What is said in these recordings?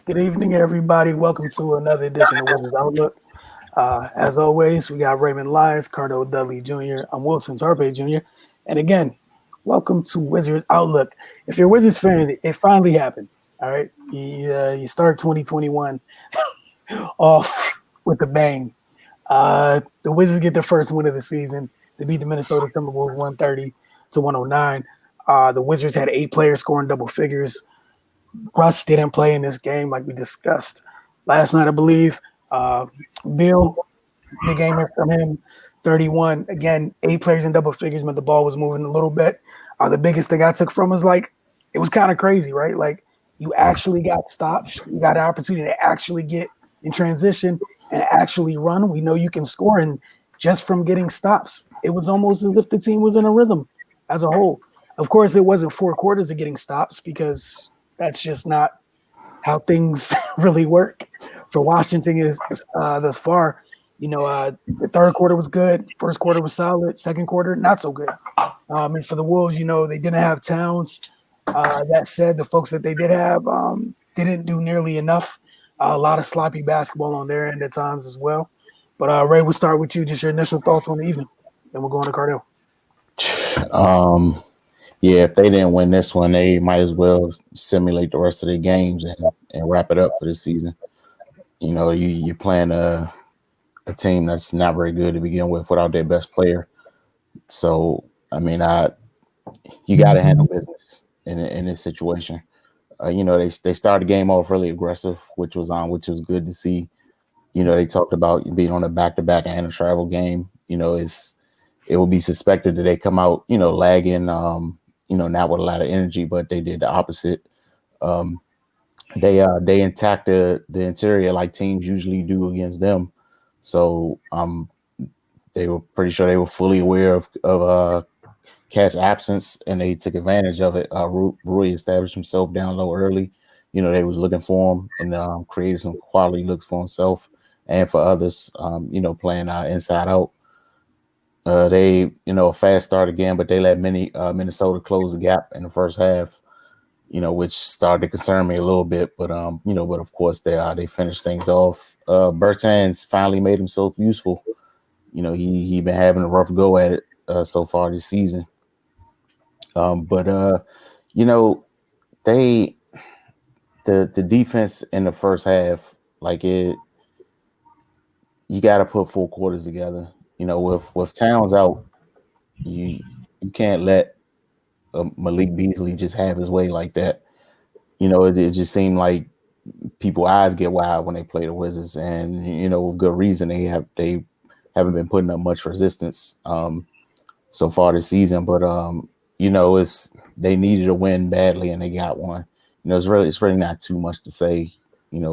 Good evening, everybody. Welcome to another edition of Wizards Outlook. As always, we got Raymond Lyons, Cardo Dudley Jr., I'm Wilson Tarpe Jr. And again, welcome to Wizards Outlook. If you're Wizards fans, it finally happened. All right. You start 2021 off with a bang. The Wizards get their first win of the season. They beat the Minnesota Timberwolves 130 to 109. The Wizards had 8 players scoring double figures. Russ didn't play in this game, like we discussed last night, I believe. Uh, Bill, big game from him, 31. Again, 8 players in double figures, but the ball was moving a little bit. The biggest thing I took from was like, it was kind of crazy, right? Like, you actually got stops. You got an opportunity to actually get in transition and actually run. We know you can score, and just from getting stops, it was almost as if the team was in a rhythm as a whole. Of course, it wasn't 4 quarters of getting stops because that's just not how things really work for Washington is thus far. The third quarter was good. First quarter was solid. Second quarter, not so good. And for the Wolves, they didn't have Towns. That said, the folks that they did have didn't do nearly enough. A lot of sloppy basketball on their end at times as well. But Ray, we'll start with you. Just your initial thoughts on the evening. Then we'll go on to Cardell. Um, yeah, if they didn't win this one, they might as well simulate the rest of the games and wrap it up for the season. You're playing a team that's not very good to begin with without their best player. So, I mean, you got to handle business in this situation. They started the game off really aggressive, which was good to see. They talked about being on a back-to-back and a travel game. It will be suspected that they come out, lagging, not with a lot of energy, but they did the opposite. Um, they attacked the interior like teams usually do against them. So they were pretty sure they were fully aware of Cat's absence, and they took advantage of it. Rui established himself down low early. They was looking for him and created some quality looks for himself and for others. Playing inside out. They, a fast start again, but they let Minnesota close the gap in the first half. Which started to concern me a little bit, but of course they finished things off. Bertans finally made himself useful. He been having a rough go at it so far this season. But you know, they the defense in the first half, like you got to put 4 quarters together. With Towns out, you you can't let Malik Beasley just have his way like that. It just seemed like people eyes get wide when they play the Wizards, and with good reason. They haven't been putting up much resistance so far this season, but it's they needed a win badly and they got one. It's really not too much to say. You know,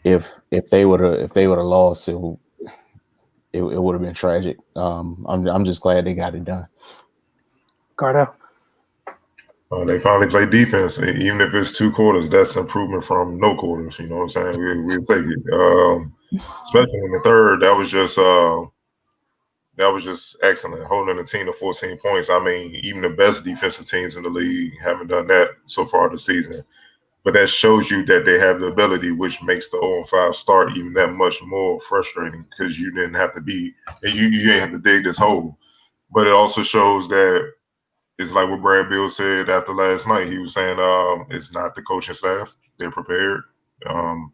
if they would have lost, it would have been tragic. I'm just glad they got it done. Cardell. They finally play defense, even if it's 2 quarters. That's improvement from no quarters. You know what I'm saying? We'll take it. Especially in the third, that was just excellent, holding the team to 14 points. I mean, even the best defensive teams in the league haven't done that so far this season. But that shows you that they have the ability, which makes the 0-5 start even that much more frustrating because you didn't have to you didn't have to dig this hole. But it also shows that it's like what Brad Bill said after last night. He was saying it's not the coaching staff; they're prepared. Um,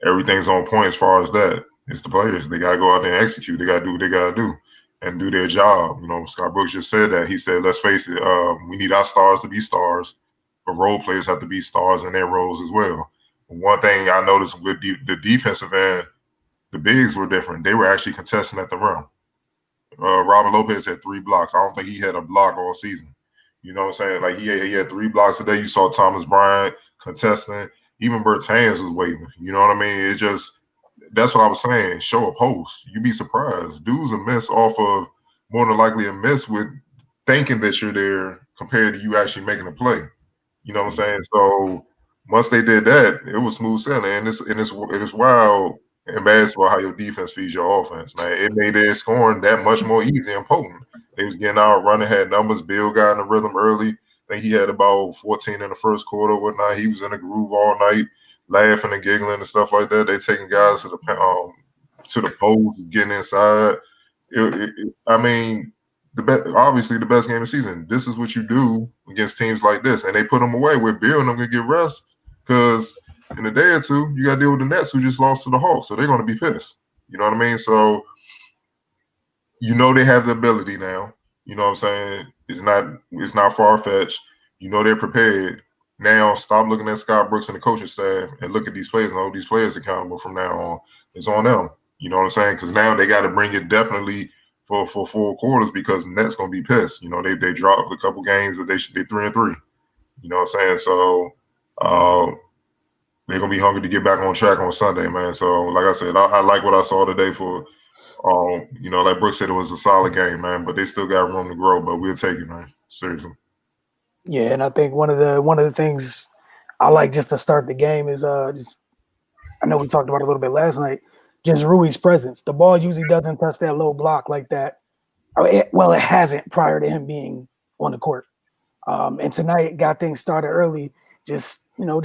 Everything's on point as far as that. It's the players. They gotta go out there and execute. They gotta do what they gotta do and do their job. Scott Brooks just said that. He said, "Let's face it, we need our stars to be stars, but role players have to be stars in their roles as well." One thing I noticed with the defensive end, the bigs were different. They were actually contesting at the rim. Robin Lopez had 3 blocks. I don't think he had a block all season. You know what I'm saying? Like he had 3 blocks today. You saw Thomas Bryant contesting. Even Bertans was waiting. You know what I mean? It's just that's what I was saying. Show a post. You'd be surprised. Dudes a miss off of more than likely a miss with thinking that you're there compared to you actually making a play. You know what I'm saying? So once they did that, it was smooth sailing. And it's wild in basketball how your defense feeds your offense, man. It made their scoring that much more easy and potent. They was getting out running, had numbers. Bill got in the rhythm early. I think he had about 14 in the first quarter, whatnot. He was in the groove all night. laughing and giggling and stuff like that. They taking guys to the post, getting inside. I mean, obviously the best game of the season. This is what you do against teams like this, and they put them away. We're building them to get rest because in a day or two you got to deal with the Nets who just lost to the Hawks, so they're going to be pissed. You know what I mean? So you know they have the ability now. You know what I'm saying? It's not far fetched. You know they're prepared. Now stop looking at Scott Brooks and the coaching staff and look at these players and hold these players accountable from now on. It's on them. You know what I'm saying? Because now they got to bring it definitely for 4 quarters because the Nets gonna be pissed. You know they dropped a couple games that they should be 3-3. You know what I'm saying? So uh, they're gonna be hungry to get back on track on Sunday, man. So like I said, I like what I saw today for like Brooks said, it was a solid game, man, but they still got room to grow. But we'll take it, man. Seriously. Yeah, and I think one of the things I like just to start the game is just I know we talked about it a little bit last night. Just Rui's presence. The ball usually doesn't touch that low block like that. It hasn't prior to him being on the court. And tonight got things started early. Just I know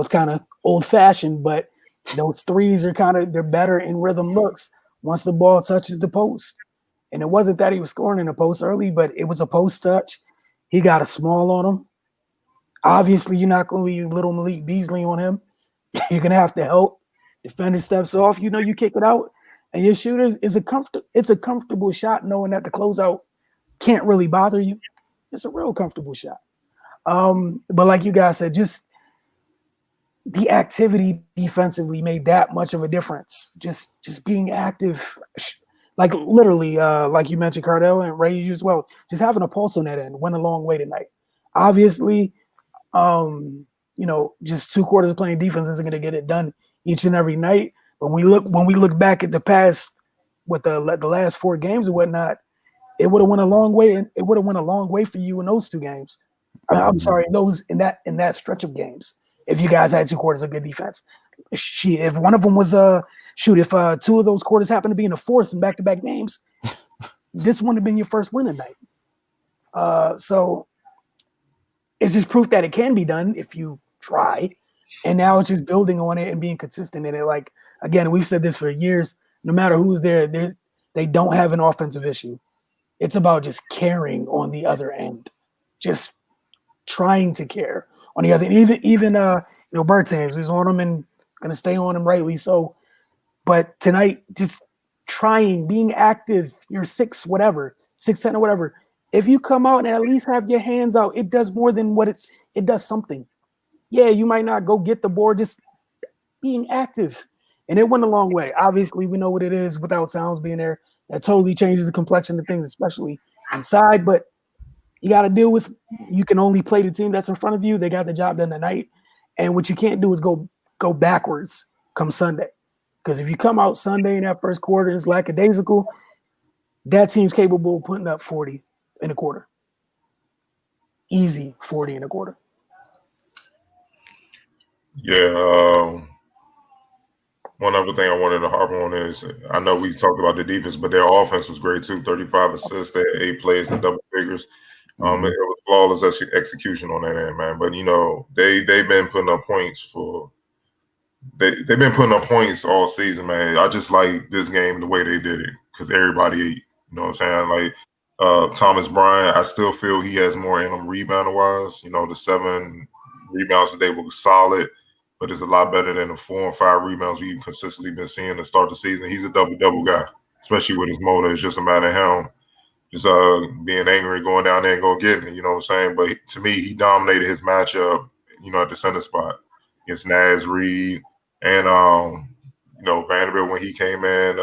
it's kind of old fashioned, but those threes are they're better in rhythm looks once the ball touches the post. And it wasn't that he was scoring in the post early, but it was a post touch. He got a small on him. Obviously, you're not going to use little Malik Beasley on him. You're going to have to help. Defender steps off. You kick it out, and your shooters It's a comfortable shot, knowing that the closeout can't really bother you. It's a real comfortable shot. But like you guys said, just the activity defensively made that much of a difference. Just being active, like literally, like you mentioned, Cardell and Ray as well. Just having a pulse on that end went a long way tonight. Obviously, just 2 quarters of playing defense isn't going to get it done each and every night. But when we look back at the past with the last 4 games and whatnot, it would have went a long way, and it would have went a long way for you in those 2 games. I'm sorry, those in that stretch of games. If you guys had 2 quarters of good defense, if one of them was if 2 of those quarters happened to be in the fourth in back-to-back games, this wouldn't have been your first win tonight. So it's just proof that it can be done if you try. And now it's just building on it and being consistent in it. Like, again, we've said this for years. No matter who's there, they don't have an offensive issue. It's about just caring on the other end, just trying to care on the other end. Even Bertans was on him and going to stay on him rightly so. But tonight, just trying, being active, you're 6'10" or whatever. If you come out and at least have your hands out, it does more than what it does something. Yeah, you might not go get the board, just being active. And it went a long way. Obviously, we know what it is without Sounds being there. That totally changes the complexion of things, especially inside. But you got to deal with, you can only play the team that's in front of you. They got the job done tonight. And what you can't do is go backwards come Sunday. Because if you come out Sunday in that first quarter, it's lackadaisical, that team's capable of putting up 40 in a quarter. Easy 40 in a quarter. Yeah. One other thing I wanted to harp on is I know we talked about the defense, but their offense was great too. 35 assists, they had 8 plays in double figures. It was flawless execution on that end, man. But they've been putting up points they've been putting up points all season, man. I just like this game the way they did it because everybody ate. You know what I'm saying? Like Thomas Bryant, I still feel he has more in him rebounding wise. The 7 rebounds today were solid, but it's a lot better than the 4 and 5 rebounds we've consistently been seeing to start the season. He's a double guy, especially with his motor. It's just a matter of him just being angry, going down there and go getting it. You know what I'm saying? But to me, he dominated his matchup. At the center spot against Naz Reid and Vanderbilt when he came in.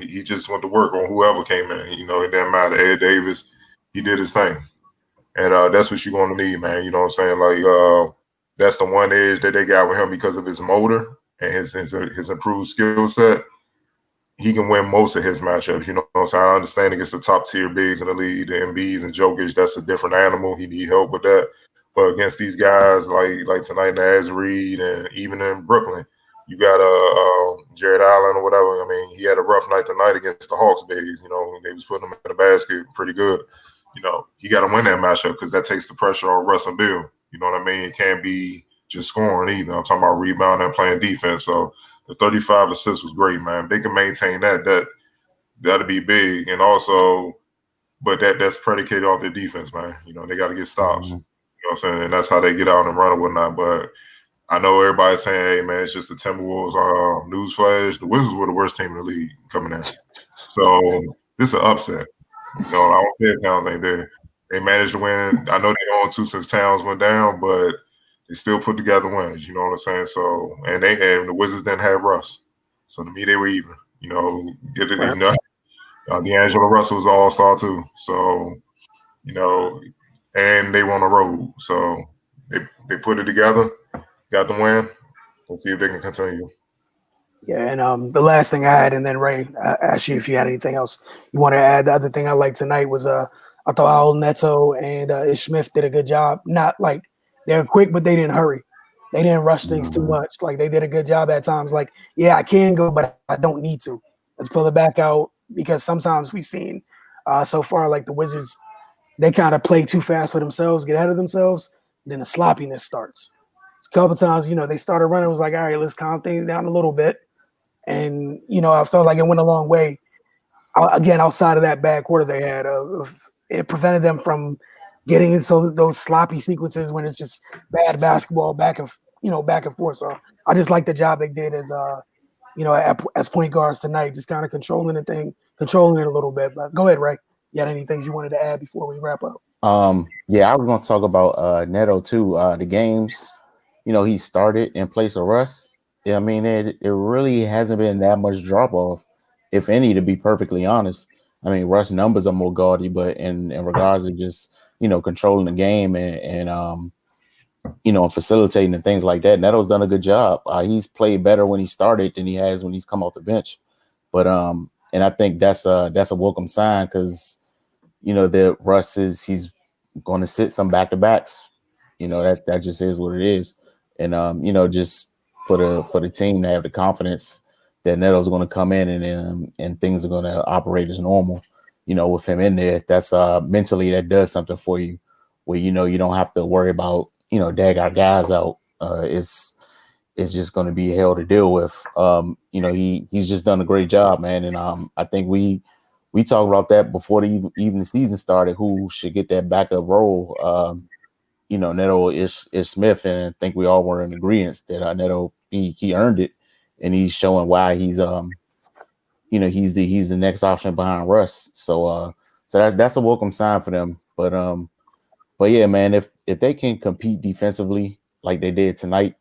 He just went to work on whoever came in. It didn't matter. Ed Davis, he did his thing, and that's what you're going to need, man. You know what I'm saying? Like that's the one edge that they got with him because of his motor and his improved skill set. He can win most of his matchups. You know what I'm saying? I understand against the top tier bigs in the league, the MBs and Jokic, that's a different animal. He need help with that. But against these guys like tonight, Naz Reid, and even in Brooklyn, you got Jared Allen or whatever. I mean, he had a rough night tonight against the Hawks bigs. They was putting him in the basket pretty good. He got to win that matchup because that takes the pressure off Russ and Bill. You know what I mean? It can't be just scoring either. I'm talking about rebounding and playing defense. So the 35 assists was great, man. They can maintain that'll be big. And also, but that's predicated off their defense, man. They got to get stops. Mm-hmm. You know what I'm saying? And that's how they get out and run and whatnot. But I know everybody's saying, hey, man, it's just the Timberwolves. Newsflash, the Wizards were the worst team in the league coming in. So this is an upset. I don't care if Towns ain't there. They managed to win. I know they own two since Towns went down, but they still put together wins. You know what I'm saying? So and the Wizards didn't have Russ. So to me, they were even. Right. D'Angelo Russell was an all-star too. So, and they were on the road. So they put it together, got the win. Let's see if they can continue. Yeah, and the last thing I had, and then Ray, I asked you if you had anything else you want to add. The other thing I liked tonight was I thought Al Neto and Ish Smith did a good job. Not like they're quick, but they didn't hurry. They didn't rush things too Mm-hmm. much. Like they did a good job at times. Like, yeah, I can go, but I don't need to. Let's pull it back out because sometimes we've seen so far like the Wizards, they kind of play too fast for themselves, get ahead of themselves, then the sloppiness starts. A couple times, they started running. It was like, all right, let's calm things down a little bit. And, I felt like it went a long way. Again, outside of that bad quarter they had, it prevented them from getting into those sloppy sequences when it's just bad basketball back and forth. So I just like the job they did as point guards tonight, just kind of controlling it a little bit. But go ahead, Ray. You had any things you wanted to add before we wrap up? Yeah, I was going to talk about Neto too. The games, he started in place of Russ. Yeah, I mean, it really hasn't been that much drop off, if any, to be perfectly honest. I mean, Russ numbers are more gaudy, but in regards to just controlling the game and facilitating and things like that, Neto's done a good job. He's played better when he started than he has when he's come off the bench. But and I think that's a welcome sign because that Russ he's going to sit some back to backs. That just is what it is. And just for the team to have the confidence that Neto's going to come in and things are going to operate as normal. With him in there, that's mentally that does something for you, where you don't have to worry about dag our guys out. It's just going to be hell to deal with. He's just done a great job, man. And I think we talked about that before even the season started. Who should get that backup role? Neto is Smith, and I think we all were in agreement that Neto he earned it, and he's showing why he's he's the next option behind Russ. So that's a welcome sign for them. But yeah, man, if they can compete defensively like they did tonight,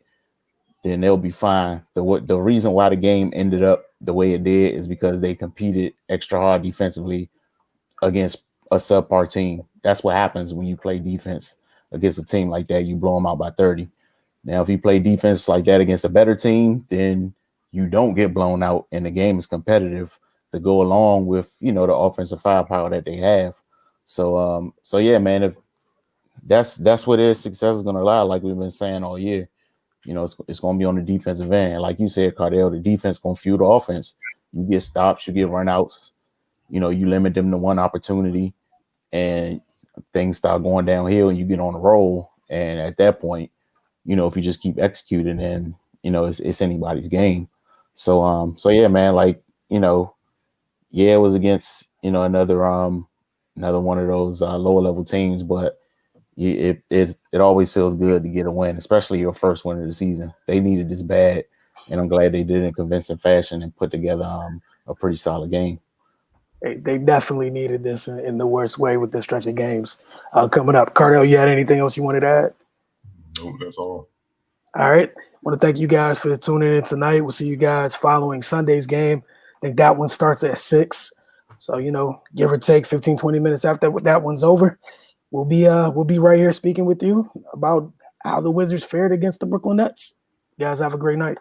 then they'll be fine. The reason why the game ended up the way it did is because they competed extra hard defensively against a subpar team. That's what happens when you play defense against a team like that. You blow them out by 30. Now, if you play defense like that against a better team, then you don't get blown out and the game is competitive to go along with, the offensive firepower that they have. So yeah, man, if that's where their success is going to lie, like we've been saying all year. It's going to be on the defensive end. Like you said, Cardell, the defense going to fuel the offense. You get stops, you get runouts. You limit them to one opportunity, and things start going downhill, and you get on a roll. And at that point, if you just keep executing, then it's anybody's game. So yeah, man. Like yeah, it was against another one of those lower level teams, but it always feels good to get a win, especially your first win of the season. They needed this bad, and I'm glad they did it in convincing fashion and put together a pretty solid game. They definitely needed this in the worst way with this stretch of games coming up. Cardell, you had anything else you wanted to add? No, that's all. All right. I want to thank you guys for tuning in tonight. We'll see you guys following Sunday's game. I think that one starts at 6. So, give or take 15, 20 minutes after that one's over, we'll be right here speaking with you about how the Wizards fared against the Brooklyn Nets. You guys have a great night.